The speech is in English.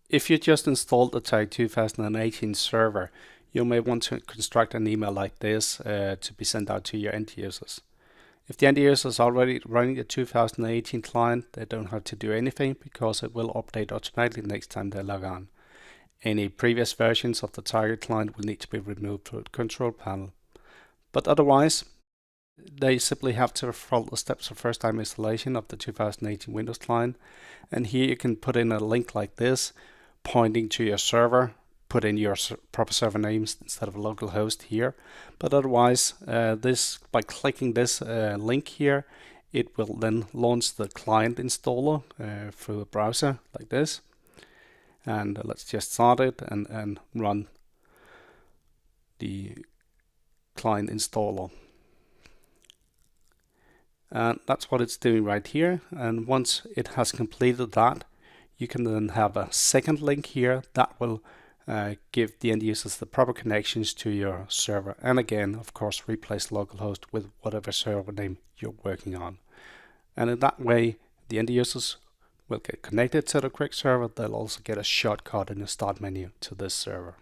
If you just installed the Tag 2018 server, you may want to construct an email like this to be sent out to your end users. If the end user is already running the 2018 client, they don't have to do anything because it will update automatically next time they log on. Any previous versions of the target client will need to be removed from the control panel. But otherwise, they simply have to follow the steps of first time installation of the 2018 Windows client. And here you can put in a link like this, pointing to your server. Put in your proper server names instead of localhost here. But otherwise, by clicking this link here, it will then launch the client installer through a browser like this. And let's just start it and run the client installer. And that's what it's doing right here. And once it has completed that, you can then have a second link here that will give the end users the proper connections to your server. And again, of course, replace localhost with whatever server name you're working on. And in that way, the end users will get connected to the correct server. They'll also get a shortcut in the start menu to this server.